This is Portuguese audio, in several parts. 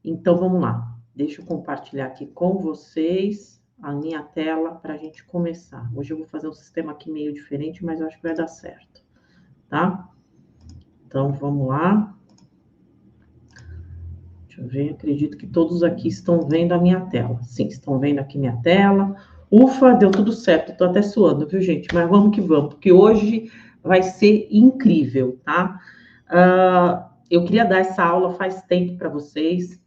Então, vamos lá. Deixa eu compartilhar aqui com vocês a minha tela para a gente começar. Hoje eu vou fazer um sistema aqui meio diferente, mas eu acho que vai dar certo, tá? Então, vamos lá. Deixa eu ver, acredito que todos aqui estão vendo a minha tela. Sim, estão vendo aqui minha tela. Ufa, deu tudo certo. Estou até suando, viu, gente? Mas vamos que vamos, porque hoje vai ser incrível, tá? Eu queria dar essa aula faz tempo para vocês,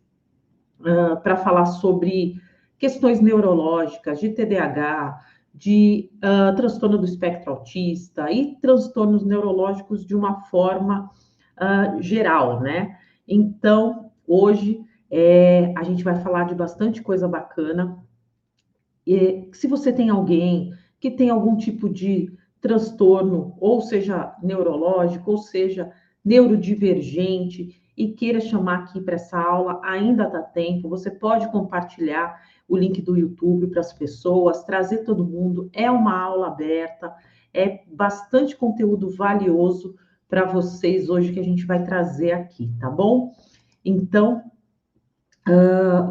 para falar sobre questões neurológicas, de TDAH, de transtorno do espectro autista e transtornos neurológicos de uma forma geral, né? Então, hoje a gente vai falar de bastante coisa bacana. E se você tem alguém que tem algum tipo de transtorno, ou seja, neurológico, ou seja, neurodivergente, e queira chamar aqui para essa aula, ainda dá tempo, você pode compartilhar o link do YouTube para as pessoas, trazer todo mundo, é uma aula aberta, é bastante conteúdo valioso para vocês hoje que a gente vai trazer aqui, tá bom? Então,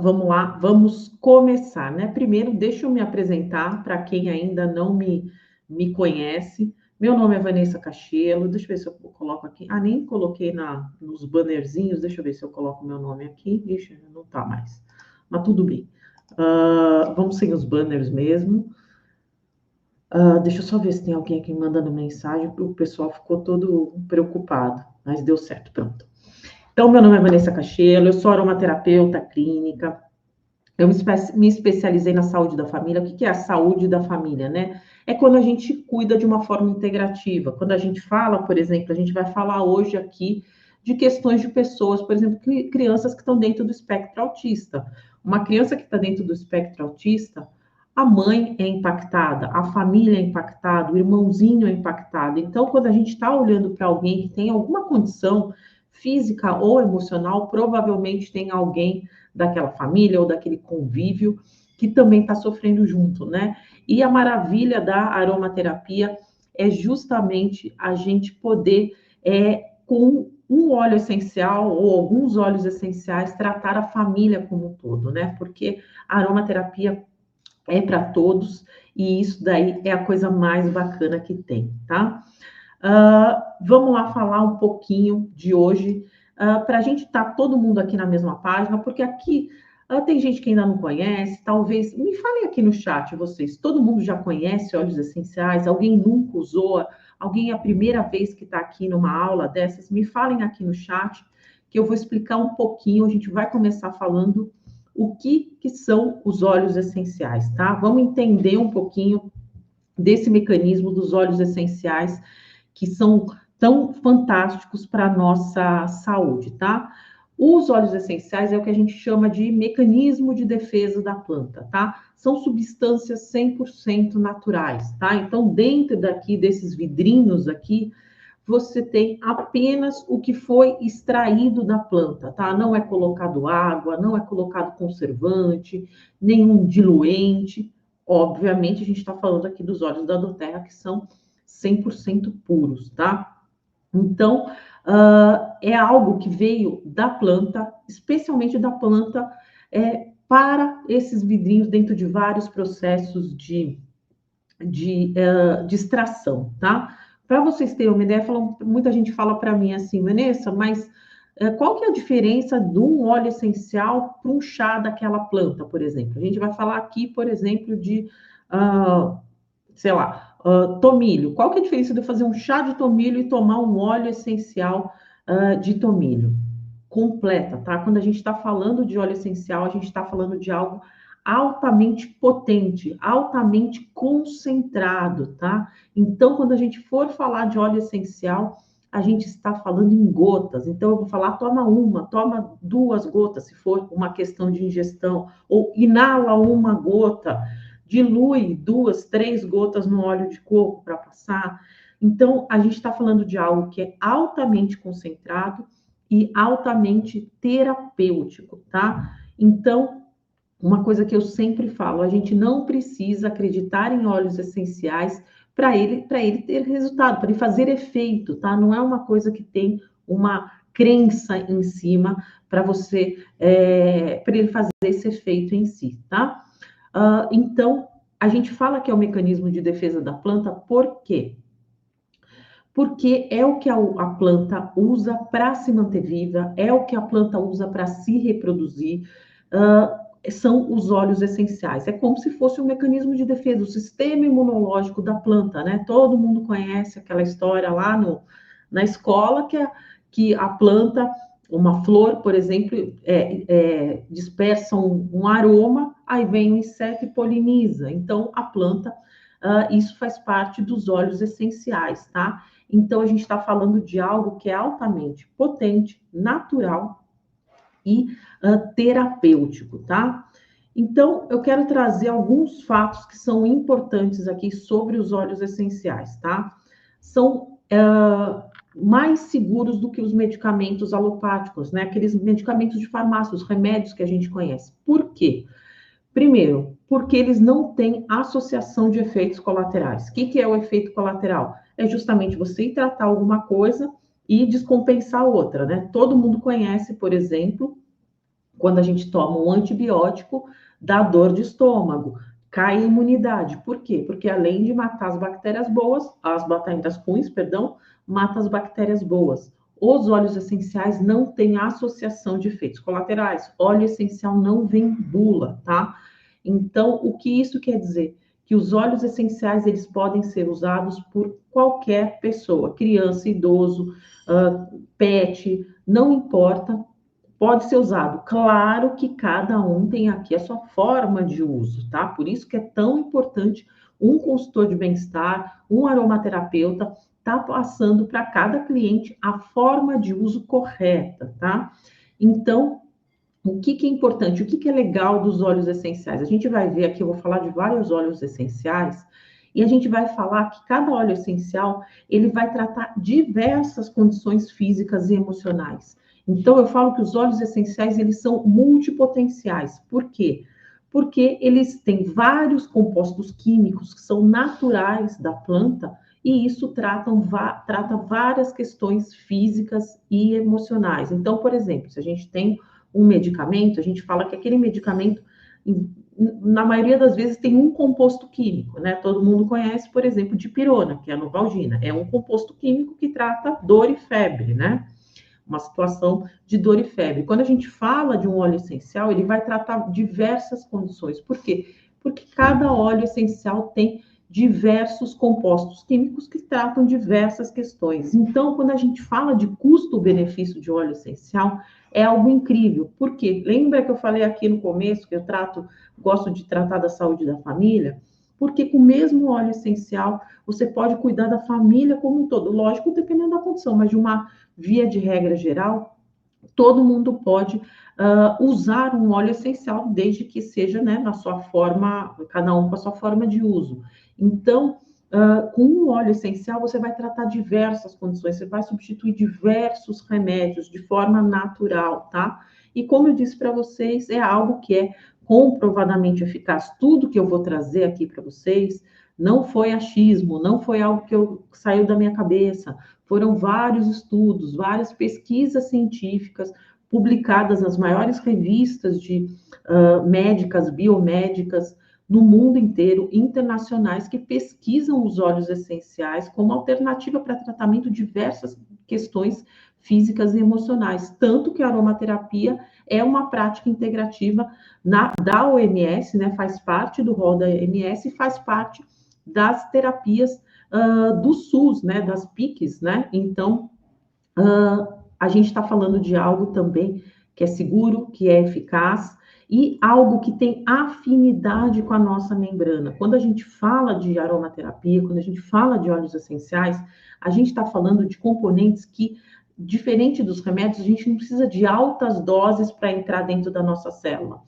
vamos lá, vamos começar, né? Primeiro, deixa eu me apresentar para quem ainda não me conhece. Meu nome é Vanessa Cachelo, deixa eu ver se eu coloco aqui. Nem coloquei nos bannerzinhos, deixa eu ver se eu coloco meu nome aqui. Ixi, não tá mais, mas tudo bem. Vamos sem os banners mesmo. Deixa eu só ver se tem alguém aqui mandando mensagem, o pessoal ficou todo preocupado, mas deu certo, pronto. Então, meu nome é Vanessa Cachelo, eu sou aromaterapeuta clínica, eu me especializei na saúde da família. O que é a saúde da família, né? É quando a gente cuida de uma forma integrativa. Quando a gente fala, por exemplo, a gente vai falar hoje aqui de questões de pessoas, por exemplo, crianças que estão dentro do espectro autista. Uma criança que está dentro do espectro autista, a mãe é impactada, a família é impactada, o irmãozinho é impactado. Então, quando a gente está olhando para alguém que tem alguma condição física ou emocional, provavelmente tem alguém daquela família ou daquele convívio que também está sofrendo junto, né? E a maravilha da aromaterapia é justamente a gente poder, com um óleo essencial ou alguns óleos essenciais, tratar a família como um todo, né? Porque a aromaterapia é para todos e isso daí é a coisa mais bacana que tem, tá? Vamos lá falar um pouquinho de hoje, para a gente estar todo mundo aqui na mesma página, porque aqui tem gente que ainda não conhece, talvez, me falem aqui no chat vocês, todo mundo já conhece óleos essenciais, alguém nunca usou, alguém é a primeira vez que está aqui numa aula dessas, me falem aqui no chat, que eu vou explicar um pouquinho, a gente vai começar falando o que são os óleos essenciais, tá? Vamos entender um pouquinho desse mecanismo dos óleos essenciais, que são tão fantásticos para a nossa saúde, tá? Os óleos essenciais é o que a gente chama de mecanismo de defesa da planta, tá? São substâncias 100% naturais, tá? Então, dentro daqui desses vidrinhos aqui, você tem apenas o que foi extraído da planta, tá? Não é colocado água, não é colocado conservante, nenhum diluente. Obviamente, a gente está falando aqui dos óleos da doTERRA, que são 100% puros, tá? Então, é algo que veio da planta, especialmente da planta, para esses vidrinhos dentro de vários processos de extração, tá? Para vocês terem uma ideia, muita gente fala para mim assim, Vanessa, mas qual que é a diferença de um óleo essencial para um chá daquela planta, por exemplo? A gente vai falar aqui, por exemplo, de, tomilho. Qual que é a diferença de eu fazer um chá de tomilho e tomar um óleo essencial de tomilho? Completa, tá? Quando a gente está falando de óleo essencial, a gente está falando de algo altamente potente, altamente concentrado, tá? Então, quando a gente for falar de óleo essencial, a gente está falando em gotas. Então, eu vou falar, toma 2 gotas, se for uma questão de ingestão, ou inala 1 gota, dilui 2, 3 gotas no óleo de coco para passar. Então, a gente está falando de algo que é altamente concentrado e altamente terapêutico, tá? Então, uma coisa que eu sempre falo, a gente não precisa acreditar em óleos essenciais para ele ter resultado, para ele fazer efeito, tá? Não é uma coisa que tem uma crença em cima para você, para ele fazer esse efeito em si, tá? Então, a gente fala que é o mecanismo de defesa da planta, por quê? Porque é o que a planta usa para se manter viva, é o que a planta usa para se reproduzir, são os óleos essenciais. É como se fosse um mecanismo de defesa, o sistema imunológico da planta, né? Todo mundo conhece aquela história lá na escola que a planta, uma flor, por exemplo, dispersa um aroma, aí vem o inseto e poliniza. Então, a planta, isso faz parte dos óleos essenciais, tá? Então, a gente está falando de algo que é altamente potente, natural e terapêutico, tá? Então, eu quero trazer alguns fatos que são importantes aqui sobre os óleos essenciais, tá? São mais seguros do que os medicamentos alopáticos, né? Aqueles medicamentos de farmácia, os remédios que a gente conhece. Por quê? Primeiro, porque eles não têm associação de efeitos colaterais. O que é o efeito colateral? É justamente você ir tratar alguma coisa e descompensar outra, né? Todo mundo conhece, por exemplo, quando a gente toma um antibiótico, dá dor de estômago, cai a imunidade. Por quê? Porque além de matar as bactérias boas, as bactérias ruins, perdão, mata as bactérias boas. Os óleos essenciais não têm associação de efeitos colaterais. Óleo essencial não vem bula, tá? Então, o que isso quer dizer? Que os óleos essenciais, eles podem ser usados por qualquer pessoa, criança, idoso, pet, não importa, pode ser usado. Claro que cada um tem aqui a sua forma de uso, tá? Por isso que é tão importante um consultor de bem-estar, um aromaterapeuta, tá passando para cada cliente a forma de uso correta, tá? Então, o que é importante, o que é legal dos óleos essenciais? A gente vai ver aqui, eu vou falar de vários óleos essenciais, e a gente vai falar que cada óleo essencial, ele vai tratar diversas condições físicas e emocionais. Então, eu falo que os óleos essenciais, eles são multipotenciais. Por quê? Porque eles têm vários compostos químicos que são naturais da planta, e isso trata várias questões físicas e emocionais. Então, por exemplo, se a gente tem um medicamento, a gente fala que aquele medicamento, na maioria das vezes, tem um composto químico, né? Todo mundo conhece, por exemplo, dipirona, que é a Novalgina. É um composto químico que trata dor e febre, né? Uma situação de dor e febre. Quando a gente fala de um óleo essencial, ele vai tratar diversas condições. Por quê? Porque cada óleo essencial tem diversos compostos químicos que tratam diversas questões. Então, quando a gente fala de custo-benefício de óleo essencial, é algo incrível. Por quê? Lembra que eu falei aqui no começo que eu gosto de tratar da saúde da família? Porque com o mesmo óleo essencial, você pode cuidar da família como um todo. Lógico, dependendo da condição, mas de uma via de regra geral, todo mundo pode usar um óleo essencial, desde que seja, né, na sua forma, cada um com a sua forma de uso. Então, com um óleo essencial, você vai tratar diversas condições, você vai substituir diversos remédios de forma natural, tá? E como eu disse para vocês, é algo que é comprovadamente eficaz. Tudo que eu vou trazer aqui para vocês não foi achismo, não foi algo que saiu da minha cabeça. Foram vários estudos, várias pesquisas científicas publicadas nas maiores revistas de médicas, biomédicas, no mundo inteiro, internacionais, que pesquisam os óleos essenciais como alternativa para tratamento de diversas questões físicas e emocionais. Tanto que a aromaterapia é uma prática integrativa da OMS, né, faz parte do rol da OMS e faz parte das terapias do SUS, né, das PICs, né? Então, a gente está falando de algo também que é seguro, que é eficaz e algo que tem afinidade com a nossa membrana. Quando a gente fala de aromaterapia, quando a gente fala de óleos essenciais, a gente está falando de componentes que, diferente dos remédios, a gente não precisa de altas doses para entrar dentro da nossa célula.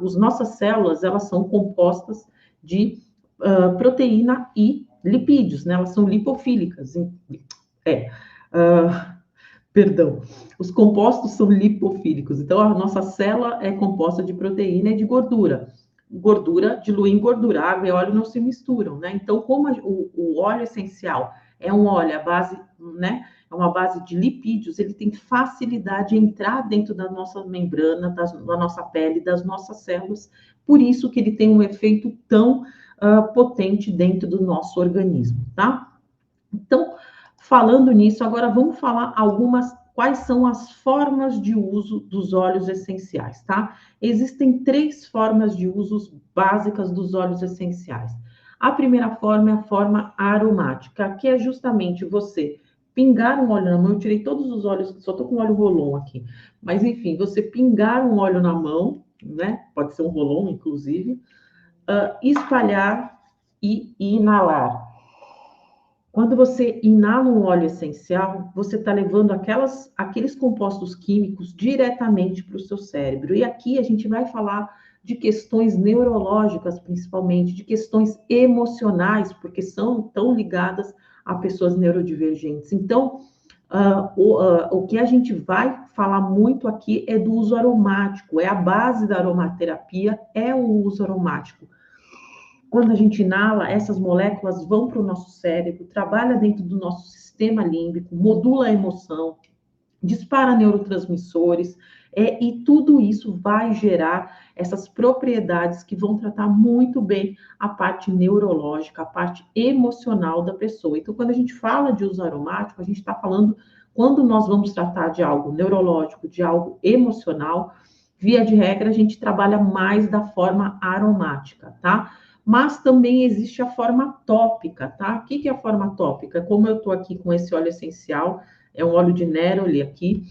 As nossas células, elas são compostas de proteína e lipídios, né? Elas são lipofílicas. Perdão, os compostos são lipofílicos. Então, a nossa célula é composta de proteína e de gordura. Gordura dilui em gordura, água e óleo não se misturam, né? Então, como o óleo essencial é um óleo à base, né, é uma base de lipídios, ele tem facilidade em entrar dentro da nossa membrana, da nossa pele, das nossas células, por isso que ele tem um efeito tão potente dentro do nosso organismo, tá? Então, falando nisso, agora vamos falar quais são as formas de uso dos óleos essenciais, tá? Existem 3 formas de usos básicas dos óleos essenciais. A primeira forma é a forma aromática, que é justamente você pingar um óleo na mão. Eu tirei todos os óleos, só tô com óleo Rolon aqui. Mas enfim, você pingar um óleo na mão, né? Pode ser um Rolon, inclusive, espalhar e inalar. Quando você inala um óleo essencial, você está levando aqueles compostos químicos diretamente para o seu cérebro. E aqui a gente vai falar de questões neurológicas, principalmente, de questões emocionais, porque são tão ligadas a pessoas neurodivergentes. Então, o que a gente vai falar muito aqui é do uso aromático, é a base da aromaterapia, é o uso aromático. Quando a gente inala, essas moléculas vão para o nosso cérebro, trabalha dentro do nosso sistema límbico, modula a emoção, dispara neurotransmissores, e tudo isso vai gerar essas propriedades que vão tratar muito bem a parte neurológica, a parte emocional da pessoa. Então, quando a gente fala de uso aromático, a gente está falando quando nós vamos tratar de algo neurológico, de algo emocional, via de regra, a gente trabalha mais da forma aromática, tá? Mas também existe a forma tópica, tá? O que é a forma tópica? Como eu estou aqui com esse óleo essencial, é um óleo de néroli aqui,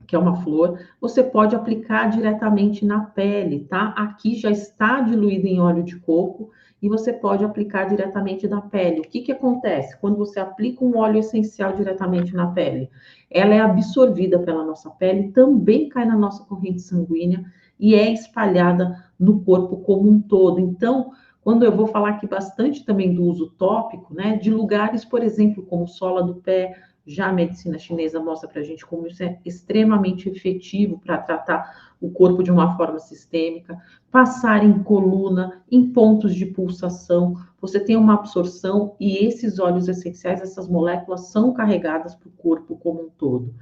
que é uma flor, você pode aplicar diretamente na pele, tá? Aqui já está diluído em óleo de coco e você pode aplicar diretamente na pele. O que acontece? Quando você aplica um óleo essencial diretamente na pele, ela é absorvida pela nossa pele, também cai na nossa corrente sanguínea e é espalhada no corpo como um todo. Então, quando eu vou falar aqui bastante também do uso tópico, né, de lugares, por exemplo, como sola do pé, já a medicina chinesa mostra para a gente como isso é extremamente efetivo para tratar o corpo de uma forma sistêmica, passar em coluna, em pontos de pulsação, você tem uma absorção e esses óleos essenciais, essas moléculas são carregadas para o corpo como um todo.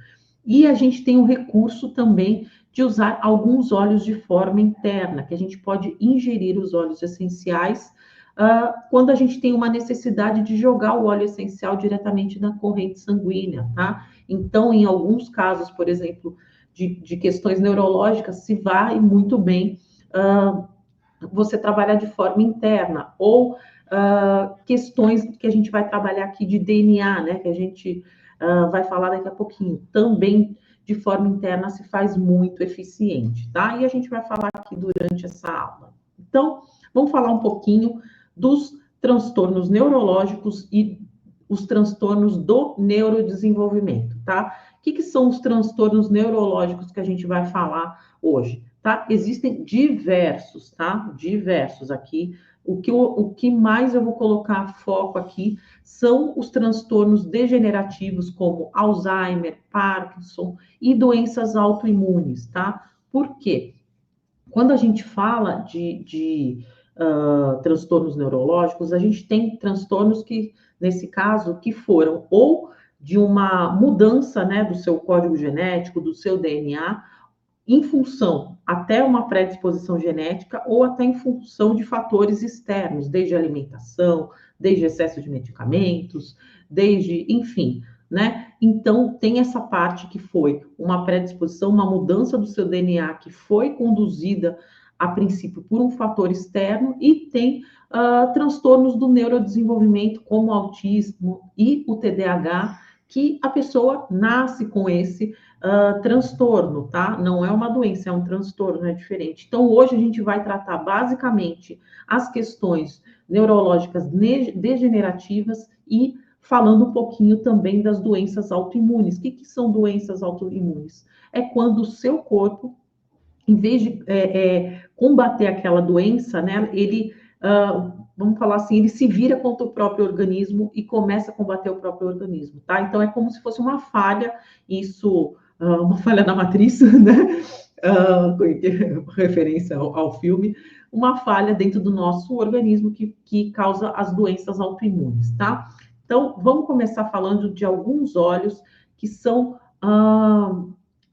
E a gente tem o recurso também de usar alguns óleos de forma interna, que a gente pode ingerir os óleos essenciais quando a gente tem uma necessidade de jogar o óleo essencial diretamente na corrente sanguínea, tá? Então, em alguns casos, por exemplo, de questões neurológicas, se vai muito bem você trabalhar de forma interna, ou questões que a gente vai trabalhar aqui de DNA, né? Que a gente vai falar daqui a pouquinho. Também de forma interna se faz muito eficiente, tá? E a gente vai falar aqui durante essa aula. Então, vamos falar um pouquinho dos transtornos neurológicos e os transtornos do neurodesenvolvimento, tá? O que são os transtornos neurológicos que a gente vai falar hoje, tá? Existem diversos, tá? Diversos aqui. O que mais eu vou colocar foco aqui são os transtornos degenerativos, como Alzheimer, Parkinson e doenças autoimunes, tá? Por quê? Quando a gente fala de transtornos neurológicos, a gente tem transtornos que, nesse caso, que foram ou de uma mudança, né, do seu código genético, do seu DNA, em função até uma predisposição genética ou até em função de fatores externos, desde alimentação, desde excesso de medicamentos, desde, enfim, né? Então, tem essa parte que foi uma predisposição, uma mudança do seu DNA que foi conduzida, a princípio, por um fator externo, e tem transtornos do neurodesenvolvimento, como o autismo e o TDAH, que a pessoa nasce com esse transtorno, tá? Não é uma doença, é um transtorno, é diferente. Então, hoje a gente vai tratar basicamente as questões neurológicas degenerativas e falando um pouquinho também das doenças autoimunes. O que são doenças autoimunes? É quando o seu corpo, em vez de combater aquela doença, né, ele, vamos falar assim, ele se vira contra o próprio organismo e começa a combater o próprio organismo, tá? Então, é como se fosse uma falha, isso, uma falha na matriz, né? Referência ao filme, uma falha dentro do nosso organismo que causa as doenças autoimunes, tá? Então, vamos começar falando de alguns óleos que são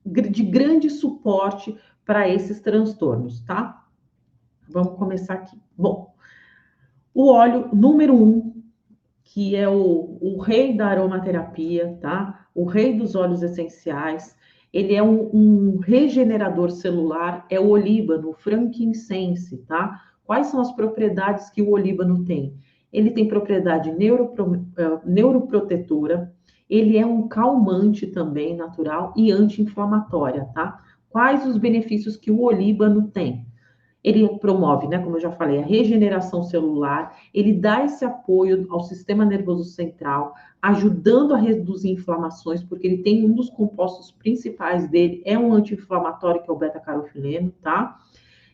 de grande suporte para esses transtornos, tá? Vamos começar aqui. Bom, o óleo número 1, que é o rei da aromaterapia, tá? O rei dos óleos essenciais. Ele é um regenerador celular, é o olíbano, o frankincense, tá? Quais são as propriedades que o olíbano tem? Ele tem propriedade neuroprotetora, ele é um calmante também natural e anti-inflamatória, tá? Quais os benefícios que o olíbano tem? Ele promove, né, como eu já falei, a regeneração celular, ele dá esse apoio ao sistema nervoso central, ajudando a reduzir inflamações, porque ele tem um dos compostos principais dele, é um anti-inflamatório, que é o beta-caroteno, tá?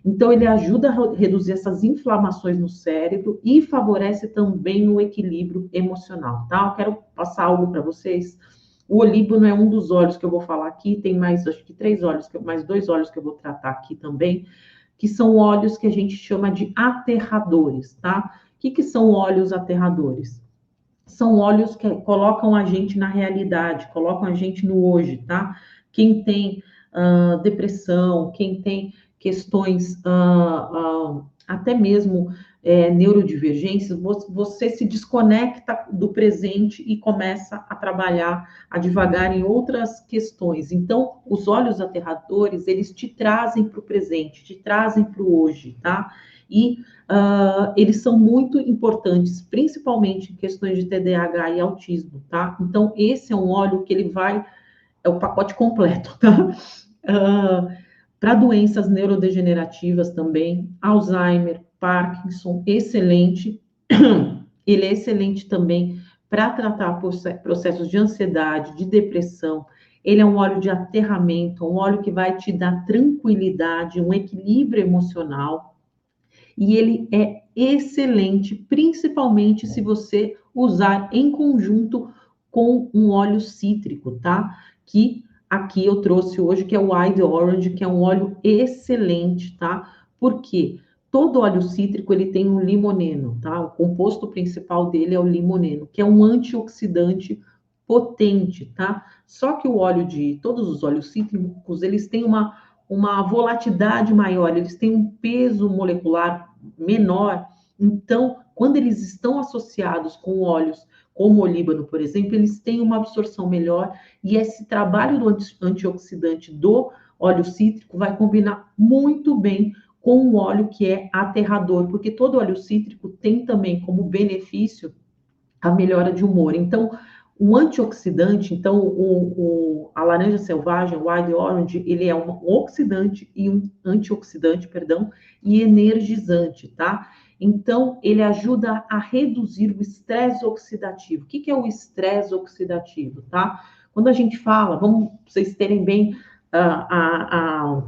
Então, ele ajuda a reduzir essas inflamações no cérebro e favorece também o equilíbrio emocional, tá? Eu quero passar algo para vocês. O olíbano é um dos óleos que eu vou falar aqui, tem mais, acho que 3 óleos, mais 2 óleos que eu vou tratar aqui também, que são óleos que a gente chama de aterradores, tá? O que são óleos aterradores? São óleos que colocam a gente na realidade, colocam a gente no hoje, tá? Quem tem depressão, quem tem questões até mesmo neurodivergências, você se desconecta do presente e começa a trabalhar, a divagar em outras questões. Então, os óleos aterradores, eles te trazem para o presente, te trazem para o hoje, tá? E eles são muito importantes, principalmente em questões de TDAH e autismo, tá? Então, esse é um óleo que ele vai, é o pacote completo, tá? Para doenças neurodegenerativas também, Alzheimer, Parkinson, excelente. Ele é excelente também para tratar processos de ansiedade, de depressão. Ele é um óleo de aterramento, um óleo que vai te dar tranquilidade, um equilíbrio emocional. E ele é excelente, principalmente se você usar em conjunto com um óleo cítrico, tá? Que aqui eu trouxe hoje, que é o Wild Orange, que é um óleo excelente, tá? Porque todo óleo cítrico, ele tem um limoneno, tá? O composto principal dele é o limoneno, que é um antioxidante potente, tá? Só que todos os óleos cítricos, eles têm uma volatilidade maior, eles têm um peso molecular menor. Então, quando eles estão associados com óleos como o olíbano, por exemplo, eles têm uma absorção melhor e esse trabalho do antioxidante do óleo cítrico vai combinar muito bem com o óleo que é aterrador, porque todo óleo cítrico tem também como benefício a melhora de humor. Então, um antioxidante, então a laranja selvagem, o Wild Orange, ele é um oxidante e um antioxidante, perdão, e energizante, tá? Então, ele ajuda a reduzir o estresse oxidativo. O que é o estresse oxidativo, tá? Quando a gente fala, vamos vocês terem bem a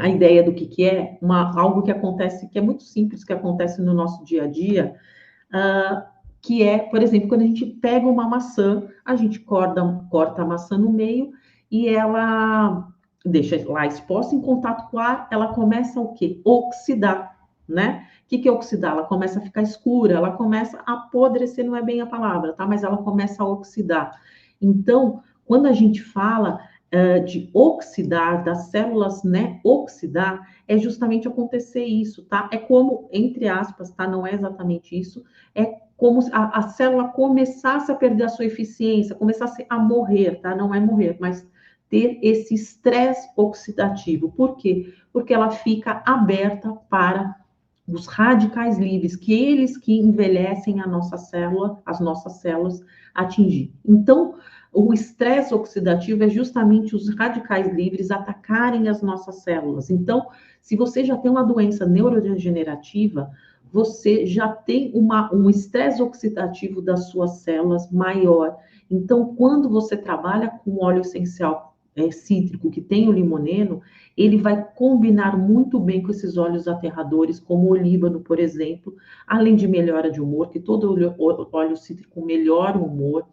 ideia do que é, algo que acontece, que é muito simples, que acontece no nosso dia a dia, que é, por exemplo, quando a gente pega uma maçã, a gente corta a maçã no meio e ela deixa lá exposta em contato com o ar, ela começa o quê? Oxidar, né? O que é oxidar? Ela começa a ficar escura, ela começa a apodrecer, não é bem a palavra, tá? Mas ela começa a oxidar. Então, quando a gente fala de oxidar, das células, né, oxidar, é justamente acontecer isso, tá? É como, entre aspas, tá? Não é exatamente isso, é como se a célula começasse a perder a sua eficiência, começasse a morrer, tá? Não é morrer, mas ter esse estresse oxidativo. Por quê? Porque ela fica aberta para os radicais livres, que eles que envelhecem a nossa célula, as nossas células atingir. Então, o estresse oxidativo é justamente os radicais livres atacarem as nossas células. Então, se você já tem uma doença neurodegenerativa, você já tem um estresse oxidativo das suas células maior. Então, quando você trabalha com óleo essencial cítrico, que tem o limoneno, ele vai combinar muito bem com esses óleos aterradores, como o olíbano, por exemplo, além de melhora de humor, que todo óleo cítrico melhora o humor,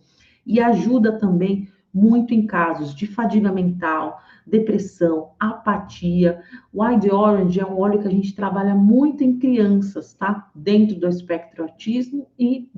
e ajuda também muito em casos de fadiga mental, depressão, apatia. O Wild Orange é um óleo que a gente trabalha muito em crianças, tá? Dentro do espectro autismo e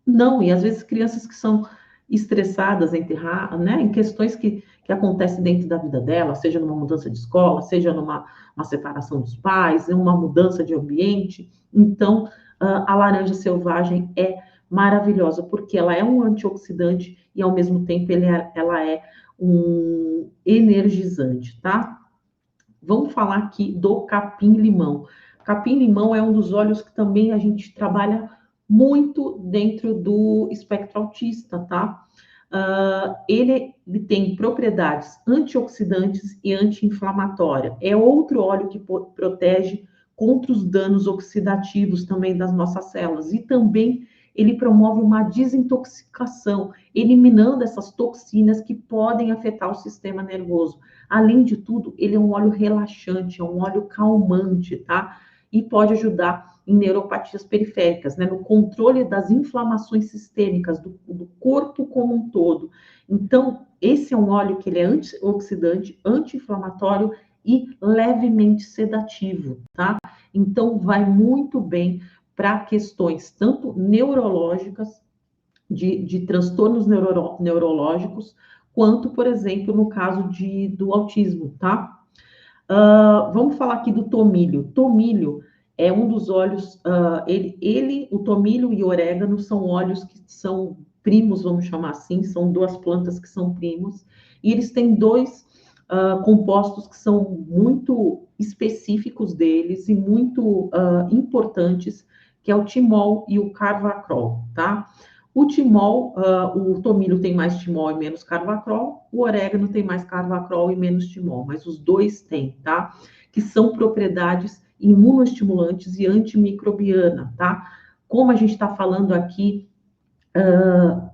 Não, e às vezes crianças que são estressadas né, em questões que acontecem dentro da vida dela, seja numa mudança de escola, seja numa uma separação dos pais, uma mudança de ambiente. Então, a laranja selvagem é maravilhosa, porque ela é um antioxidante e, ao mesmo tempo, ela é um energizante, tá? Vamos falar aqui do capim-limão. Capim-limão é um dos óleos que também a gente trabalha muito dentro do espectro autista, tá? Ele tem propriedades antioxidantes e anti-inflamatória. É outro óleo que protege contra os danos oxidativos também das nossas células. E também ele promove uma desintoxicação, eliminando essas toxinas que podem afetar o sistema nervoso. Além de tudo, ele é um óleo relaxante, é um óleo calmante, tá? E pode ajudar em neuropatias periféricas, né? No controle das inflamações sistêmicas do corpo como um todo. Então, esse é um óleo que ele é antioxidante, anti-inflamatório e levemente sedativo, tá? Então, vai muito bem para questões tanto neurológicas, de transtornos neurológicos, quanto, por exemplo, no caso do autismo, tá? Vamos falar aqui do tomilho. Tomilho é um dos óleos, o tomilho e o orégano são óleos que são primos, vamos chamar assim, são duas plantas que são primos, e eles têm dois compostos que são muito específicos deles e muito importantes, que é o timol e o carvacrol, tá? O timol, o tomilho tem mais timol e menos carvacrol, o orégano tem mais carvacrol e menos timol, mas os dois têm, tá? Que são propriedades imunoestimulantes e antimicrobiana, tá? Como a gente está falando aqui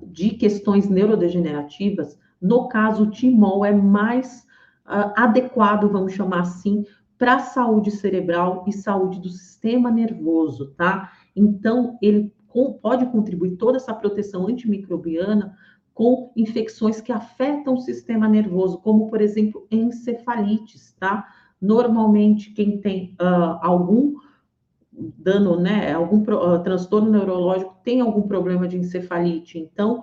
de questões neurodegenerativas, no caso, o timol é mais adequado, vamos chamar assim, para a saúde cerebral e saúde do sistema nervoso, tá? Então, ele pode contribuir toda essa proteção antimicrobiana com infecções que afetam o sistema nervoso, como, por exemplo, encefalites, tá? Normalmente, quem tem algum dano, né, algum transtorno neurológico tem algum problema de encefalite. Então,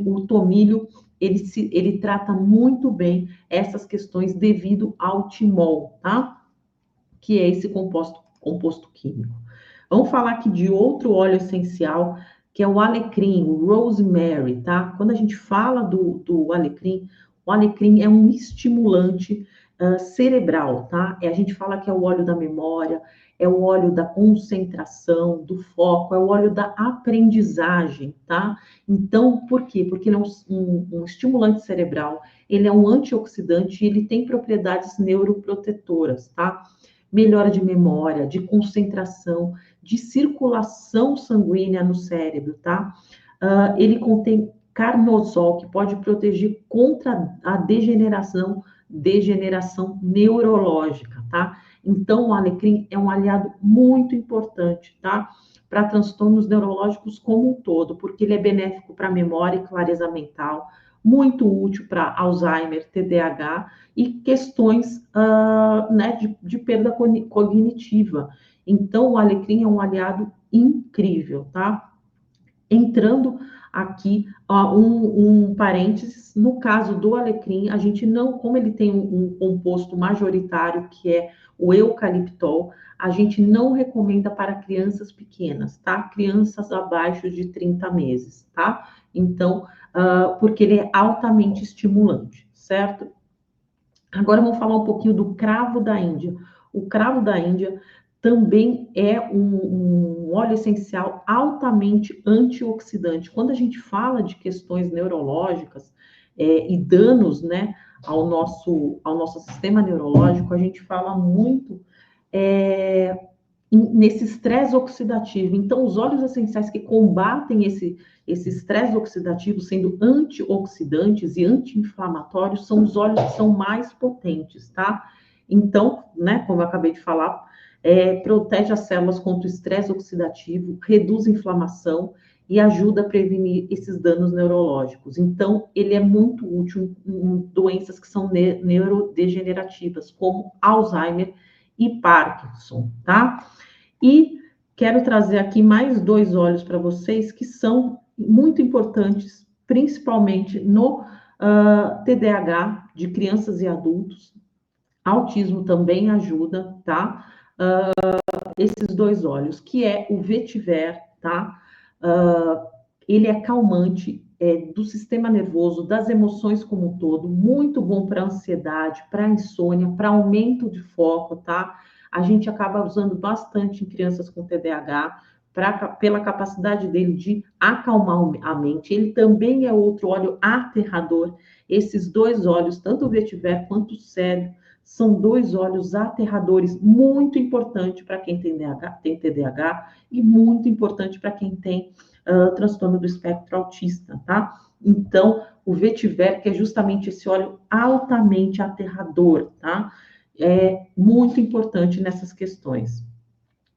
o tomilho, ele trata muito bem essas questões devido ao timol, tá? Que é esse composto químico. Vamos falar aqui de outro óleo essencial, que é o alecrim, o rosemary, tá? Quando a gente fala do alecrim, o alecrim é um estimulante cerebral, tá? A gente fala que é o óleo da memória, é o óleo da concentração, do foco, é o óleo da aprendizagem, tá? Então, por quê? Porque ele é um estimulante cerebral, ele é um antioxidante e ele tem propriedades neuroprotetoras, tá? Melhora de memória, de concentração, de circulação sanguínea no cérebro, tá? Ele contém carnosol, que pode proteger contra a degeneração neurológica, tá? Então, o alecrim é um aliado muito importante, tá? Para transtornos neurológicos como um todo, porque ele é benéfico para a memória e clareza mental, muito útil para Alzheimer, TDAH e questões né, de perda cognitiva. Então, o alecrim é um aliado incrível, tá? Entrando aqui, um parênteses, no caso do alecrim, a gente não, como ele tem um composto majoritário, que é o eucaliptol, a gente não recomenda para crianças pequenas, tá? Crianças abaixo de 30 meses, tá? Então, porque ele é altamente estimulante, certo? Agora vamos falar um pouquinho do cravo da Índia. O cravo da Índia também é um óleo essencial altamente antioxidante. Quando a gente fala de questões neurológicas e danos, né, ao nosso sistema neurológico, a gente fala muito nesse estresse oxidativo. Então, os óleos essenciais que combatem esse estresse oxidativo, sendo antioxidantes e anti-inflamatórios, são os óleos que são mais potentes, tá? Então, né, como eu acabei de falar, protege as células contra o estresse oxidativo, reduz a inflamação e ajuda a prevenir esses danos neurológicos. Então, ele é muito útil em doenças que são neurodegenerativas, como Alzheimer e Parkinson, tá? E quero trazer aqui mais 2 óleos para vocês que são muito importantes, principalmente no TDAH de crianças e adultos. Autismo também ajuda, tá? Esses 2 óleos, que é o vetiver, tá? Ele é calmante, do sistema nervoso, das emoções como um todo, muito bom para ansiedade, para insônia, para aumento de foco, tá? A gente acaba usando bastante em crianças com TDAH, pela capacidade dele de acalmar a mente. Ele também é outro óleo aterrador. Esses 2 óleos, tanto o vetiver quanto o cedro, são 2 óleos aterradores, muito importante para quem tem TDAH e muito importante para quem tem transtorno do espectro autista, tá? Então, o vetiver, que é justamente esse óleo altamente aterrador, tá? É muito importante nessas questões.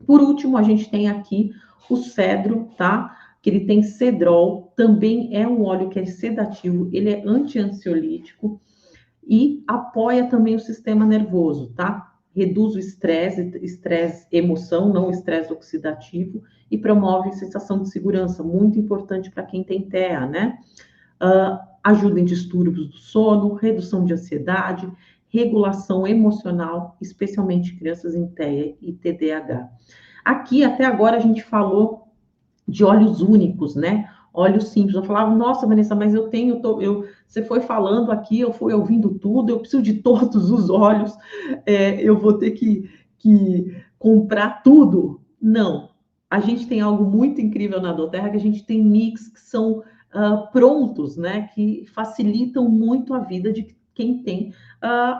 Por último, a gente tem aqui o cedro, tá? Que ele tem cedrol, também é um óleo que é sedativo, ele é anti-ansiolítico e apoia também o sistema nervoso, tá? Reduz o estresse emoção, não o estresse oxidativo, e promove sensação de segurança, muito importante para quem tem TEA, né? Ajuda em distúrbios do sono, redução de ansiedade, regulação emocional, especialmente crianças em TEA e TDAH. Aqui, até agora, a gente falou de óleos únicos, né? Óleos simples. Eu falava, nossa, Vanessa, mas você foi falando aqui, eu fui ouvindo tudo, eu preciso de todos os óleos, eu vou ter que comprar tudo. Não. A gente tem algo muito incrível na doTERRA, que a gente tem mix que são prontos, né? Que facilitam muito a vida de quem tem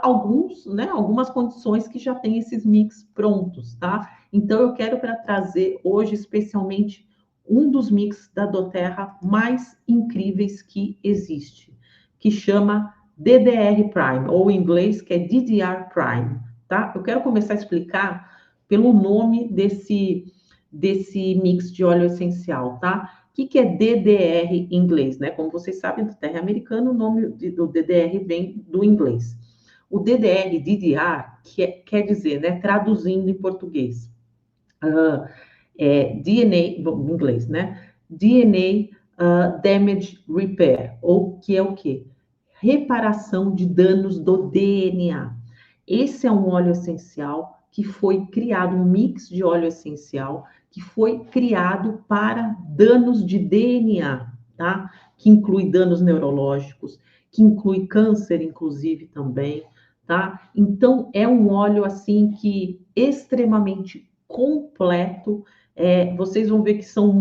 algumas condições que já tem esses mix prontos, tá? Então, eu quero trazer hoje, especialmente, um dos mix da doTERRA mais incríveis que existe, que chama DDR Prime, ou em inglês, que é DDR Prime, tá? Eu quero começar a explicar pelo nome desse mix de óleo essencial, tá? O que é DDR em inglês, né? Como vocês sabem, do terra americano, o nome do DDR vem do inglês. O DDR, DDR, quer dizer, né? Traduzindo em português, DNA, em inglês, né? DNA Damage Repair, ou que é o quê? Reparação de danos do DNA. Esse é um óleo essencial que foi criado, um mix de óleo essencial que foi criado para danos de DNA, tá? Que inclui danos neurológicos, que inclui câncer, inclusive, também, tá? Então, é um óleo, assim, que extremamente completo. Vocês vão ver que são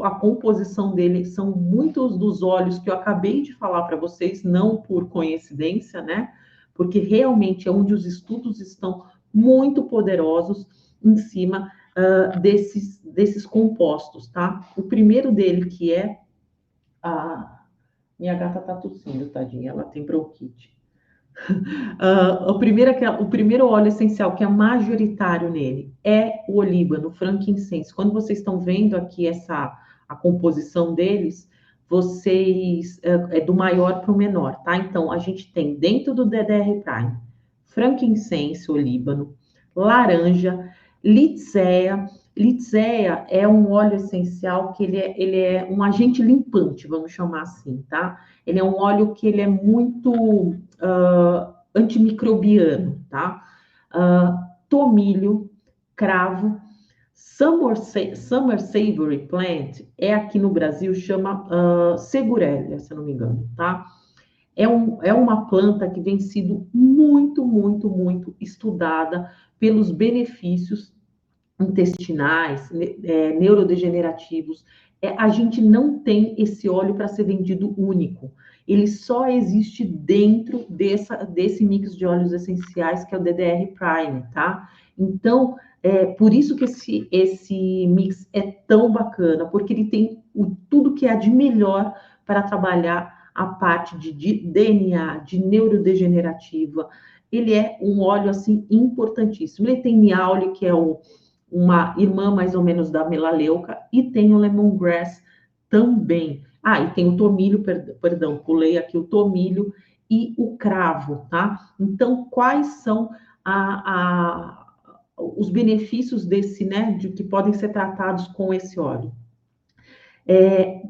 a composição dele são muitos dos óleos que eu acabei de falar para vocês, não por coincidência, né? Porque realmente é onde os estudos estão muito poderosos em cima desses compostos, tá? O primeiro dele, que é minha gata tá tossindo, tadinha, ela tem bronquite. O primeiro óleo essencial que é majoritário nele é o olíbano, frankincense. Quando vocês estão vendo aqui a composição deles, é do maior para o menor, tá? Então, a gente tem dentro do DDR Prime, frankincense, olíbano, laranja, litzéia. Litzéia é um óleo essencial que ele é um agente limpante, vamos chamar assim, tá? Ele é um óleo que ele é muito antimicrobiano, tá? Tomilho, cravo, Summer Savory Plant aqui no Brasil, chama Segurelia, se eu não me engano, tá? É uma planta que vem sido muito, muito, muito estudada pelos benefícios intestinais, neurodegenerativos. A gente não tem esse óleo para ser vendido único. Ele só existe dentro desse mix de óleos essenciais que é o DDR Prime, tá? Então, por isso que esse mix é tão bacana, porque ele tem tudo que há de melhor para trabalhar a parte de DNA, de neurodegenerativa. Ele é um óleo, assim, importantíssimo. Ele tem Niaule, que é uma irmã mais ou menos da melaleuca, e tem o lemongrass também. E tem o tomilho, perdão, pulei aqui o tomilho e o cravo, tá? Então, quais são os benefícios desse, né, de que podem ser tratados com esse óleo.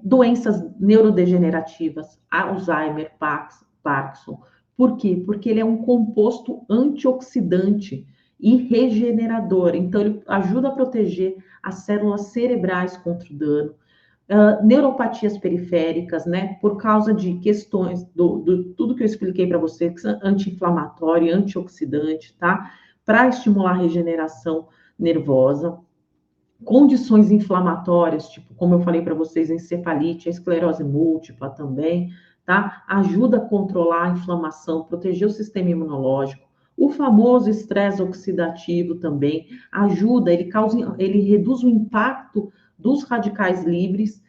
Doenças neurodegenerativas, Alzheimer, Parkinson. Por quê? Porque ele é um composto antioxidante e regenerador. Então, ele ajuda a proteger as células cerebrais contra o dano. Neuropatias periféricas, né? Por causa de questões tudo que eu expliquei para você, anti-inflamatório, antioxidante, tá? Para estimular a regeneração nervosa. Condições inflamatórias, tipo, como eu falei para vocês, a encefalite, a esclerose múltipla também, tá? Ajuda a controlar a inflamação, proteger o sistema imunológico. O famoso estresse oxidativo também ajuda, ele reduz o impacto dos radicais livres,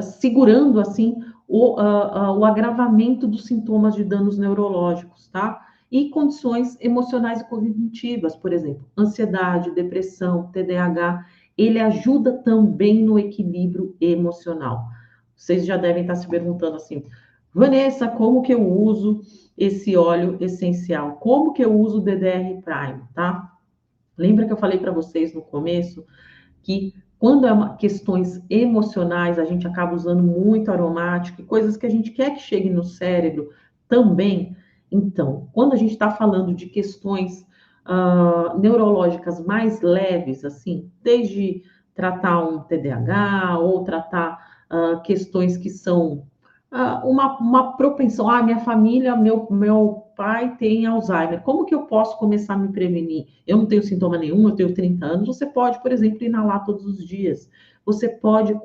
segurando, assim, o agravamento dos sintomas de danos neurológicos, tá? E condições emocionais e cognitivas, por exemplo, ansiedade, depressão, TDAH, ele ajuda também no equilíbrio emocional. Vocês já devem estar se perguntando assim, Vanessa, como que eu uso esse óleo essencial? Como que eu uso o DDR Prime, tá? Lembra que eu falei para vocês no começo que quando questões emocionais, a gente acaba usando muito aromático, coisas que a gente quer que chegue no cérebro também. Então, quando a gente está falando de questões neurológicas mais leves, assim, desde tratar um TDAH ou tratar questões que são uma propensão, minha família, meu pai tem Alzheimer, como que eu posso começar a me prevenir? Eu não tenho sintoma nenhum, eu tenho 30 anos, você pode, por exemplo, inalar todos os dias, você pode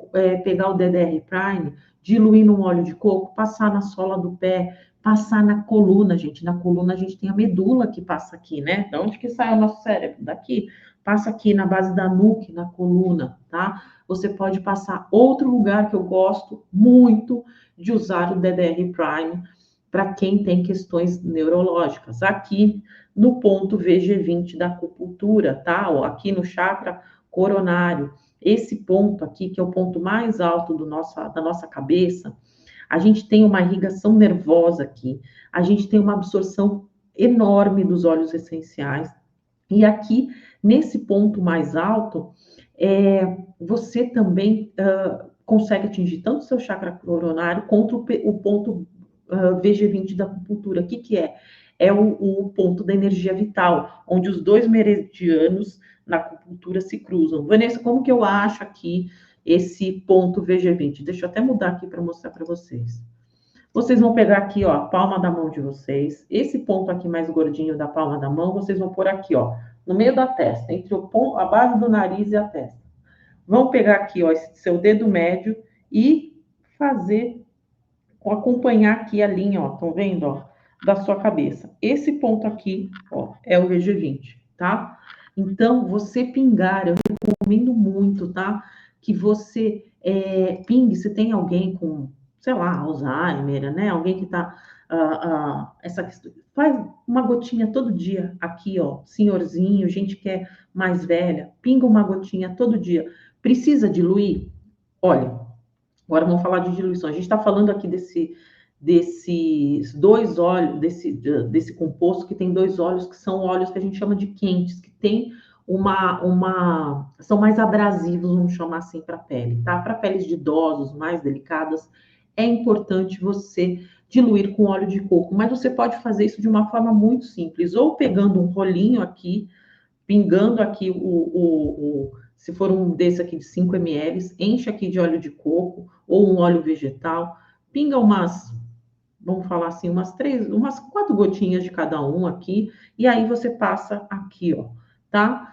pegar o DDR Prime, diluir num óleo de coco, passar na sola do pé, passar na coluna, gente, na coluna a gente tem a medula que passa aqui, né? De onde que sai o nosso cérebro? Daqui, passa aqui na base da nuca, na coluna, tá? Você pode passar outro lugar que eu gosto muito de usar o DDR Prime para quem tem questões neurológicas. Aqui no ponto VG20 da acupuntura, tá? Ó, aqui no chakra coronário. Esse ponto aqui, que é o ponto mais alto da nossa cabeça, a gente tem uma irrigação nervosa aqui, a gente tem uma absorção enorme dos óleos essenciais. E aqui, nesse ponto mais alto, você também consegue atingir tanto o seu chakra coronário quanto o ponto VG20 da acupuntura. O que é? É o ponto da energia vital, onde os dois meridianos na acupuntura se cruzam. Vanessa, como que eu acho aqui esse ponto VG20? Deixa eu até mudar aqui para mostrar para vocês. Vocês vão pegar aqui, ó, a palma da mão de vocês. Esse ponto aqui mais gordinho da palma da mão, vocês vão pôr aqui, ó, no meio da testa, entre a base do nariz e a testa. Vão pegar aqui, ó, esse seu dedo médio e acompanhar aqui a linha, ó, estão vendo, ó, da sua cabeça. Esse ponto aqui, ó, é o VG20, tá? Então, você pingar, eu recomendo muito, tá? Que você pingue, se tem alguém com, sei lá, Alzheimer, né? Alguém que tá, essa questão, faz uma gotinha todo dia aqui, ó, senhorzinho, gente que é mais velha, pinga uma gotinha todo dia. Precisa diluir? Olha, agora vamos falar de diluição. A gente está falando aqui desses dois óleos, desse composto que tem dois óleos que são óleos que a gente chama de quentes, que tem são mais abrasivos, vamos chamar assim, para a pele, tá? Para peles de idosos, mais delicadas, é importante você diluir com óleo de coco, mas você pode fazer isso de uma forma muito simples, ou pegando um rolinho aqui, pingando aqui se for um desse aqui de 5 ml, enche aqui de óleo de coco ou um óleo vegetal, pinga vamos falar assim, umas 4 gotinhas de cada um aqui, e aí você passa aqui, ó, tá?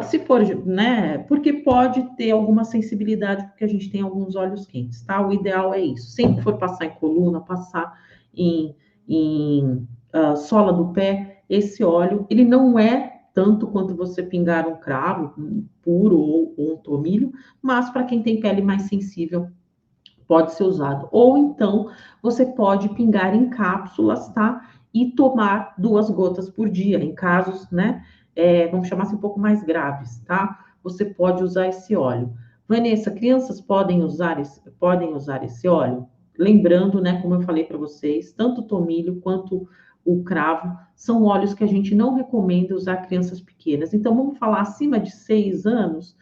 Se for, né, porque pode ter alguma sensibilidade, porque a gente tem alguns óleos quentes, tá? O ideal é isso. Sempre for passar em coluna, passar em sola do pé, esse óleo, ele não é tanto quanto você pingar um cravo puro ou um tomilho, mas para quem tem pele mais sensível, pode ser usado. Ou então, você pode pingar em cápsulas, tá? E tomar 2 gotas por dia, em casos, né? Vamos chamar assim, um pouco mais graves, tá? Você pode usar esse óleo. Vanessa, crianças podem usar esse óleo? Lembrando, né, como eu falei para vocês, tanto o tomilho quanto o cravo, são óleos que a gente não recomenda usar crianças pequenas. Então, vamos falar acima de 6 anos,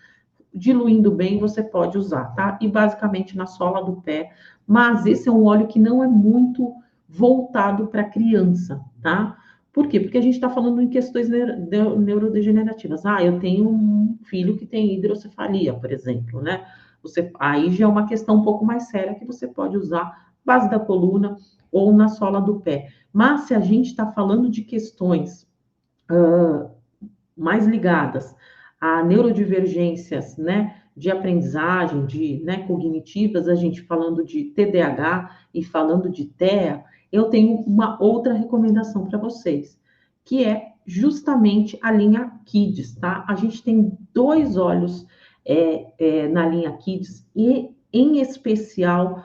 diluindo bem, você pode usar, tá? E basicamente na sola do pé. Mas esse é um óleo que não é muito voltado para criança, tá? Por quê? Porque a gente está falando em questões neurodegenerativas. Ah, eu tenho um filho que tem hidrocefalia, por exemplo, né? Aí já é uma questão um pouco mais séria que você pode usar base da coluna ou na sola do pé. Mas se a gente está falando de questões mais ligadas a neurodivergências, né, de aprendizagem, né, cognitivas, a gente falando de TDAH e falando de TEA, eu tenho uma outra recomendação para vocês, que é justamente a linha Kids, tá? A gente tem 2 óleos na linha Kids e, em especial,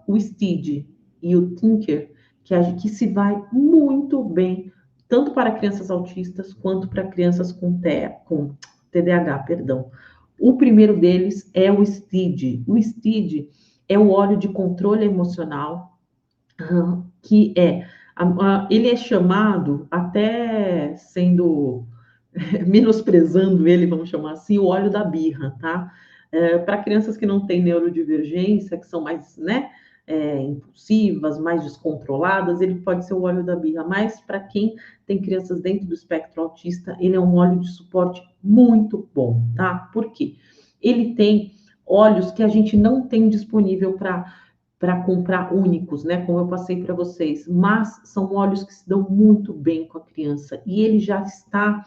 o Steed e o Tinker, que se vai muito bem tanto para crianças autistas quanto para crianças com TDAH, perdão. O primeiro deles é o STID. O STID é o óleo de controle emocional, que ele é chamado, até sendo menosprezando ele, vamos chamar assim, o óleo da birra, tá? Para crianças que não têm neurodivergência, que são mais, né, impulsivas, mais descontroladas, ele pode ser o óleo da birra, mas para quem tem crianças dentro do espectro autista, ele é um óleo de suporte muito bom, tá? Por quê? Ele tem óleos que a gente não tem disponível para comprar únicos, né? Como eu passei para vocês, mas são óleos que se dão muito bem com a criança e ele já está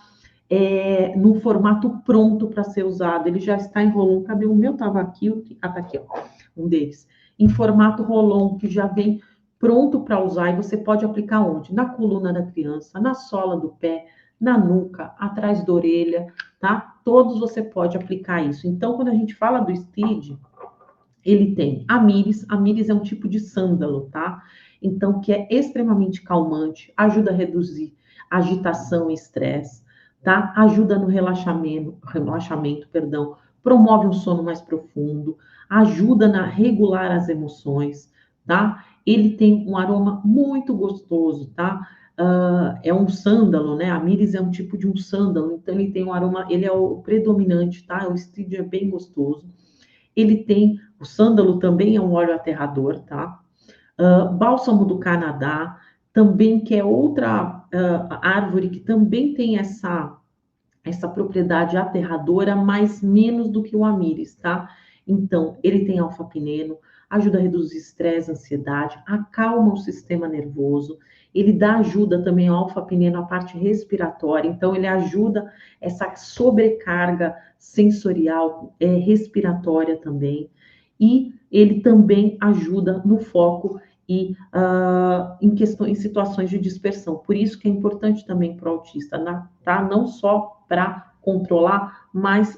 no formato pronto para ser usado. Ele já está em rolon. Cadê o meu? Estava aqui. Ah, tá aqui, ó. Um deles. Em formato rolon, que já vem pronto para usar. E você pode aplicar onde? Na coluna da criança, na sola do pé, na nuca, atrás da orelha, tá? Todos você pode aplicar isso. Então, quando a gente fala do Steed, ele tem a miris. A miris é um tipo de sândalo, tá? Então, que é extremamente calmante, ajuda a reduzir agitação e estresse, tá? Ajuda no relaxamento, perdão, promove um sono mais profundo, ajuda na regular as emoções, tá? Ele tem um aroma muito gostoso, tá? É um sândalo, né? A miris é um tipo de um sândalo, então ele tem um aroma, ele é o predominante, tá? O stevia é bem gostoso. Ele tem, o sândalo também é um óleo aterrador, tá? Bálsamo do Canadá, também que é outra árvore que também tem essa propriedade aterradora, mas menos do que o amíris, tá? Então, ele tem alfa-pineno, ajuda a reduzir estresse, ansiedade, acalma o sistema nervoso, ele dá ajuda também ao alfa-pineno, à parte respiratória, então ele ajuda essa sobrecarga sensorial, respiratória também, e ele também ajuda no foco e em situações de dispersão. Por isso que é importante também para o autista, tá? Não só para controlar mais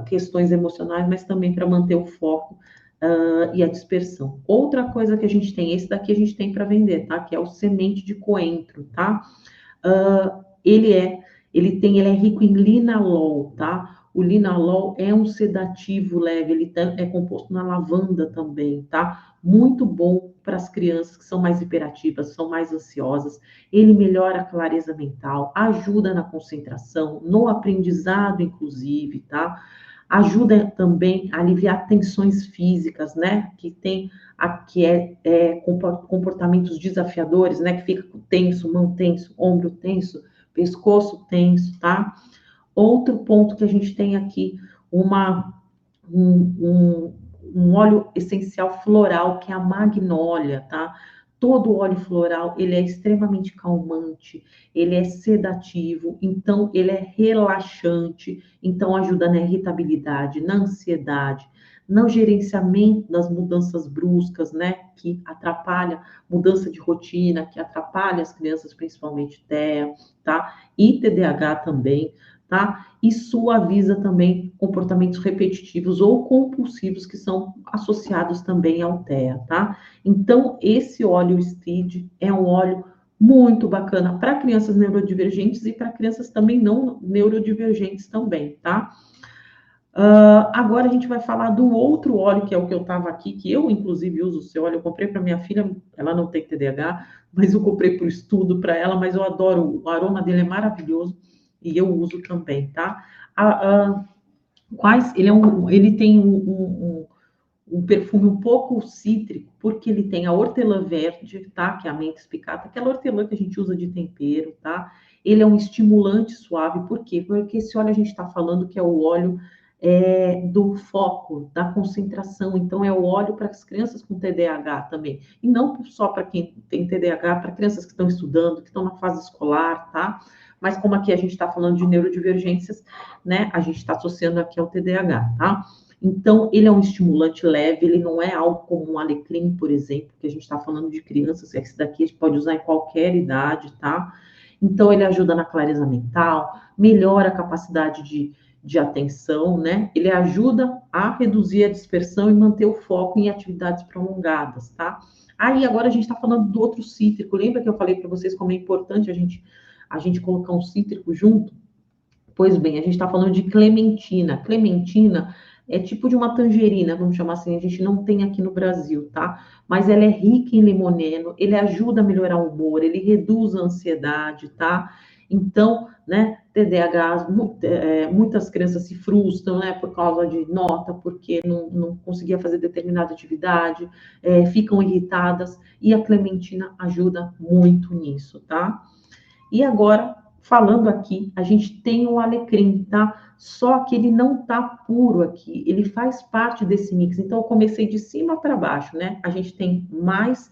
questões emocionais, mas também para manter o foco e a dispersão. Outra coisa que a gente tem, esse daqui a gente tem para vender, tá? Que é o semente de coentro, tá? Ele é rico em linalol, tá? O linalol é um sedativo leve, ele é composto na lavanda também, tá? Muito bom para as crianças que são mais hiperativas, são mais ansiosas. Ele melhora a clareza mental, ajuda na concentração, no aprendizado, inclusive, tá? Ajuda também a aliviar tensões físicas, né? Comportamentos desafiadores, né? Que fica tenso, mão tenso, ombro tenso, pescoço tenso, tá? Outro ponto que a gente tem aqui, um óleo essencial floral, que é a magnólia, tá? Todo óleo floral, ele é extremamente calmante, ele é sedativo, então ele é relaxante, então ajuda na irritabilidade, na ansiedade, no gerenciamento das mudanças bruscas, né? Que atrapalha, mudança de rotina, que atrapalha as crianças, principalmente TEA, tá? E TDAH também, tá? E suaviza também comportamentos repetitivos ou compulsivos que são associados também ao TEA, tá? Então, esse óleo Steed é um óleo muito bacana para crianças neurodivergentes e para crianças também não neurodivergentes também, tá? Agora a gente vai falar do outro óleo, que é o que eu estava aqui, que eu, inclusive, uso o seu óleo. Eu comprei para minha filha, ela não tem TDAH, mas eu comprei por estudo para ela, mas eu adoro, o aroma dele é maravilhoso e eu uso também, tá? Ele tem um perfume um pouco cítrico, porque ele tem a hortelã verde, tá? Que é a menta espicata, aquela hortelã que a gente usa de tempero, tá? Ele é um estimulante suave, por quê? Porque esse óleo a gente está falando que é o óleo do foco, da concentração. Então, é o óleo para as crianças com TDAH também. E não só para quem tem TDAH, para crianças que estão estudando, que estão na fase escolar, tá? Mas como aqui a gente está falando de neurodivergências, né? A gente está associando aqui ao TDAH, tá? Então, ele é um estimulante leve, ele não é algo como um alecrim, por exemplo, que a gente está falando de crianças, esse daqui a gente pode usar em qualquer idade, tá? Então, ele ajuda na clareza mental, melhora a capacidade de atenção, né? Ele ajuda a reduzir a dispersão e manter o foco em atividades prolongadas, tá? Aí, agora a gente está falando do outro cítrico. Lembra que eu falei para vocês como é importante a gente colocar um cítrico junto? Pois bem, a gente está falando de clementina. Clementina é tipo de uma tangerina, vamos chamar assim, a gente não tem aqui no Brasil, tá? Mas ela é rica em limoneno, ele ajuda a melhorar o humor, ele reduz a ansiedade, tá? Então, né, TDAH, muitas crianças se frustram, né, por causa de nota, porque não conseguia fazer determinada atividade, ficam irritadas, e a clementina ajuda muito nisso, tá? E agora, falando aqui, a gente tem o alecrim, tá? Só que ele não tá puro aqui, ele faz parte desse mix. Então, eu comecei de cima para baixo, né? A gente tem mais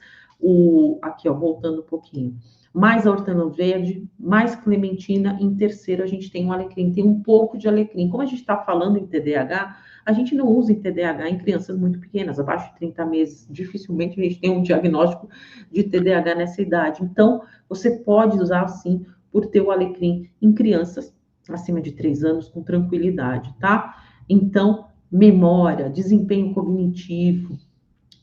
aqui, ó, voltando um pouquinho, mais a hortelã verde, mais clementina. Em terceiro, a gente tem o alecrim, tem um pouco de alecrim. Como a gente está falando em TDAH, a gente não usa em TDAH em crianças muito pequenas, abaixo de 30 meses. Dificilmente a gente tem um diagnóstico de TDAH nessa idade. Então, você pode usar, sim, por ter o alecrim em crianças acima de 3 anos com tranquilidade, tá? Então, memória, desempenho cognitivo,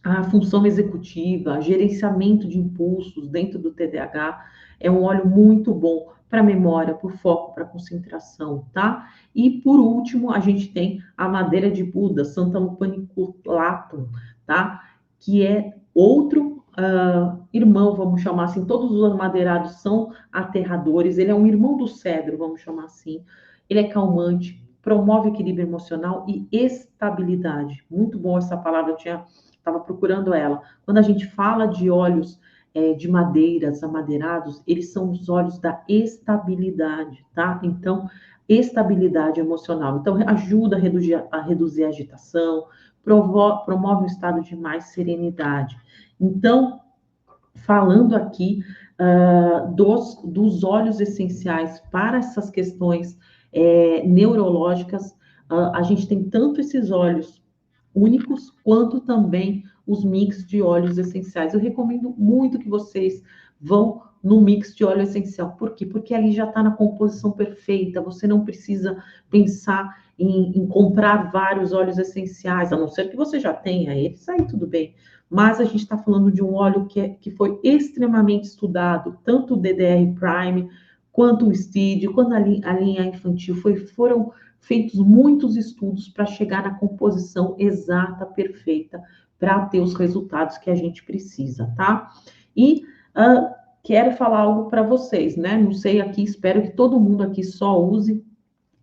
a função executiva, gerenciamento de impulsos dentro do TDAH, é um óleo muito bom para memória, para foco, para concentração, tá? E por último, a gente tem a madeira de Buda, Santalum paniculatum, tá? Que é outro irmão, vamos chamar assim. Todos os amadeirados são aterradores. Ele é um irmão do cedro, vamos chamar assim. Ele é calmante, promove equilíbrio emocional e estabilidade. Muito bom essa palavra, eu estava procurando ela. Quando a gente fala de óleos de madeiras, amadeirados, eles são os óleos da estabilidade, tá? Então, estabilidade emocional. Então, ajuda a reduzir a agitação, promove um estado de mais serenidade. Então, falando aqui dos óleos essenciais para essas questões neurológicas, a gente tem tanto esses óleos únicos, quanto também os mix de óleos essenciais. Eu recomendo muito que vocês vão no mix de óleo essencial. Por quê? Porque ali já está na composição perfeita, você não precisa pensar em comprar vários óleos essenciais, a não ser que você já tenha eles, aí tudo bem. Mas a gente está falando de um óleo que foi extremamente estudado, tanto o DDR Prime, quanto o Steed, quanto a linha infantil, foram feitos muitos estudos para chegar na composição exata, perfeita, para ter os resultados que a gente precisa, tá? E quero falar algo para vocês, né? Não sei aqui, espero que todo mundo aqui só use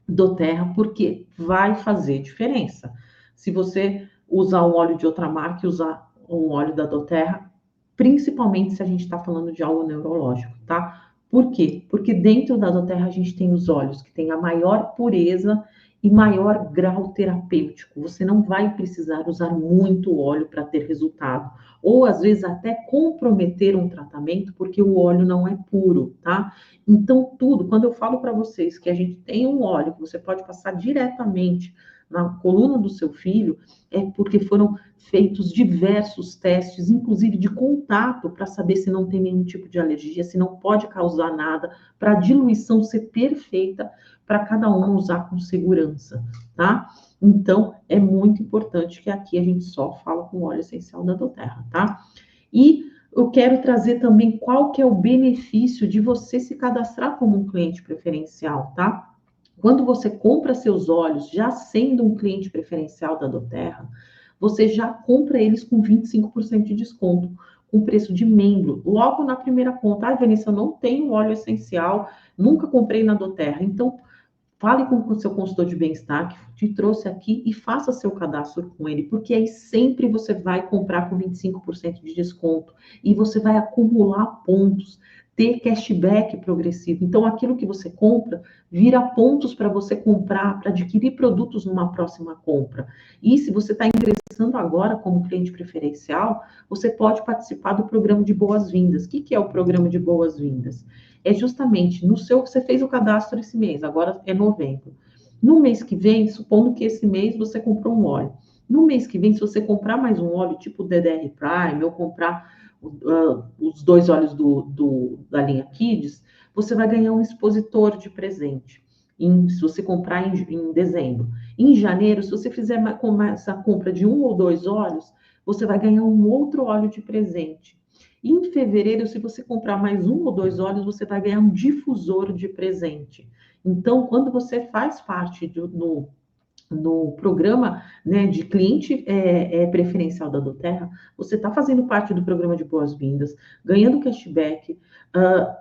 doTERRA, porque vai fazer diferença. Se você usar um óleo de outra marca e usar um óleo da doTERRA, principalmente se a gente está falando de algo neurológico, tá? Por quê? Porque dentro da doTERRA a gente tem os óleos que têm a maior pureza e maior grau terapêutico. Você não vai precisar usar muito óleo para ter resultado, ou às vezes até comprometer um tratamento, porque o óleo não é puro, tá? Então, quando eu falo para vocês que a gente tem um óleo que você pode passar diretamente na coluna do seu filho, é porque foram feitos diversos testes, inclusive de contato, para saber se não tem nenhum tipo de alergia, se não pode causar nada, para a diluição ser perfeita, para cada um usar com segurança, tá? Então, é muito importante que aqui a gente só fala com óleo essencial da doTERRA, tá? E eu quero trazer também qual que é o benefício de você se cadastrar como um cliente preferencial, tá? Quando você compra seus óleos, já sendo um cliente preferencial da doTERRA, você já compra eles com 25% de desconto, com preço de membro, logo na primeira conta. Ah, Vanessa, eu não tenho óleo essencial, nunca comprei na doTERRA. Então, fale com o seu consultor de bem-estar que te trouxe aqui e faça seu cadastro com ele, porque aí sempre você vai comprar com 25% de desconto e você vai acumular pontos, ter cashback progressivo. Então, aquilo que você compra vira pontos para você comprar, para adquirir produtos numa próxima compra. E se você está ingressando agora como cliente preferencial, você pode participar do programa de boas-vindas. O que é o programa de boas-vindas? É justamente no seu, você fez o cadastro esse mês, agora é novembro. No mês que vem, supondo que esse mês você comprou um óleo. No mês que vem, se você comprar mais um óleo, tipo o DDR Prime, ou comprar os 2 óleos da linha Kids, você vai ganhar um expositor de presente. Se você comprar em dezembro. Em janeiro, se você fizer essa compra de 1 ou 2 óleos, você vai ganhar um outro óleo de presente. Em fevereiro, se você comprar mais 1 ou 2 óleos, você vai ganhar um difusor de presente. Então, quando você faz parte no programa, né, de cliente preferencial da doTERRA, você está fazendo parte do programa de boas-vindas, ganhando cashback.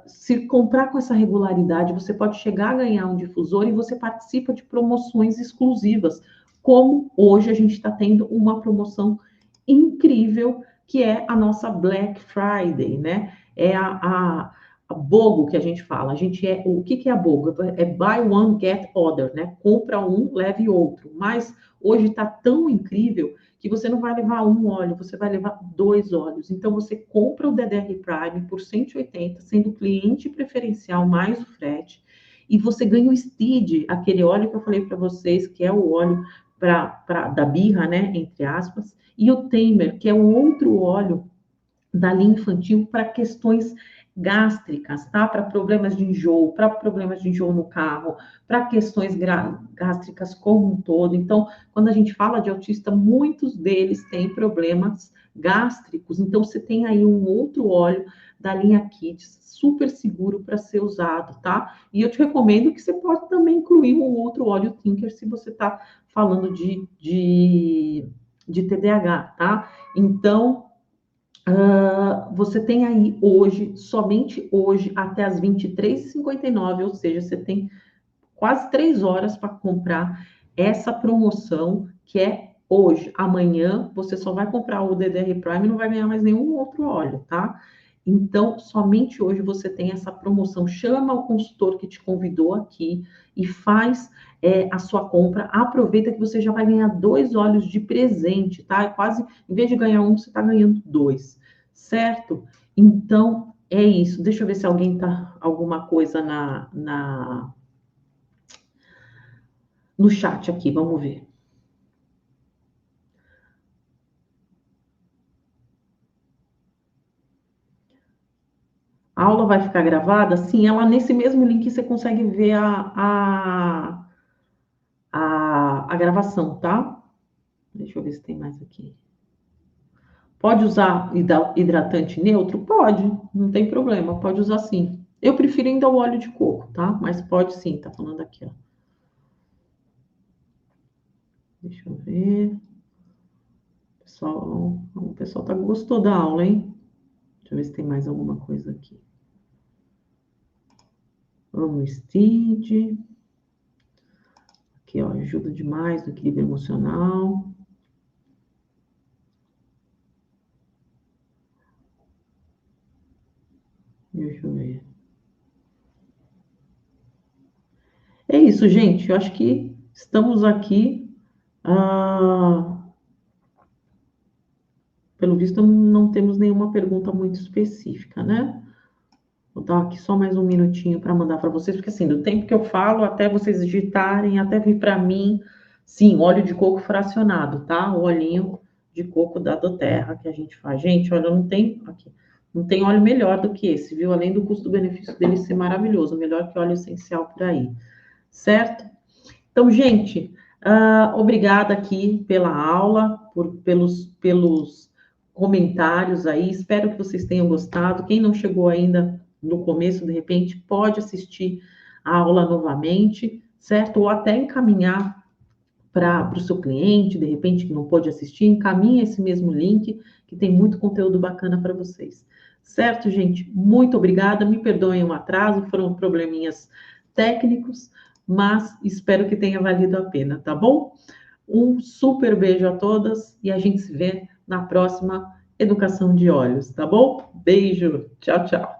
Se comprar com essa regularidade, você pode chegar a ganhar um difusor e você participa de promoções exclusivas, como hoje a gente está tendo uma promoção incrível, que é a nossa Black Friday, né? É a BOGO que a gente fala. O que é a BOGO? É buy one, get other, né? Compra um, leve outro. Mas hoje está tão incrível que você não vai levar um óleo, você vai levar 2 óleos. Então, você compra o DDR Prime por 180, sendo cliente preferencial mais o frete, e você ganha o Steed, aquele óleo que eu falei para vocês, que é o óleo da birra, né? Entre aspas, e o Tamer, que é um outro óleo da linha infantil para questões gástricas, tá? Para problemas de enjoo no carro, para questões gástricas como um todo. Então, quando a gente fala de autista, muitos deles têm problemas gástricos. Então, você tem aí um outro óleo da linha Kids, super seguro para ser usado, tá? E eu te recomendo que você pode também incluir um outro óleo Tinker se você está falando de TDAH, tá? Então, você tem aí hoje, somente hoje, até as 23h59, ou seja, você tem quase 3 horas para comprar essa promoção, que é hoje. Amanhã, você só vai comprar o DDR Prime e não vai ganhar mais nenhum outro óleo, tá? Então, somente hoje você tem essa promoção. Chama o consultor que te convidou aqui e faz a sua compra. Aproveita que você já vai ganhar 2 óleos de presente, tá? É quase, em vez de ganhar um, você está ganhando 2, certo? Então, é isso. Deixa eu ver se alguém tá alguma coisa no chat aqui, vamos ver. A aula vai ficar gravada? Sim, ela nesse mesmo link você consegue ver a gravação, tá? Deixa eu ver se tem mais aqui. Pode usar hidratante neutro? Pode, não tem problema, pode usar sim. Eu prefiro ainda o óleo de coco, tá? Mas pode sim, tá falando aqui, ó. Deixa eu ver. O pessoal gostou da aula, hein? Deixa eu ver se tem mais alguma coisa aqui. Vamos, Steed. Aqui, ó, ajuda demais no equilíbrio emocional. Deixa eu ver. É isso, gente. Eu acho que estamos aqui. Pelo visto, não temos nenhuma pergunta muito específica, né? Vou dar aqui só mais um minutinho para mandar para vocês, porque assim, do tempo que eu falo, até vocês digitarem, até vir para mim, sim, óleo de coco fracionado, tá? O olhinho de coco da doTERRA que a gente faz. Gente, olha, não tem óleo melhor do que esse, viu? Além do custo-benefício dele ser maravilhoso, melhor que óleo essencial por aí, certo? Então, gente, obrigada aqui pela aula, pelos comentários aí. Espero que vocês tenham gostado. Quem não chegou ainda no começo, de repente, pode assistir a aula novamente, certo? Ou até encaminhar para o seu cliente, de repente, que não pôde assistir, encaminhe esse mesmo link, que tem muito conteúdo bacana para vocês. Certo, gente? Muito obrigada. Me perdoem o atraso, foram probleminhas técnicos, mas espero que tenha valido a pena, tá bom? Um super beijo a todas e a gente se vê na próxima Educação de Olhos, tá bom? Beijo, tchau, tchau.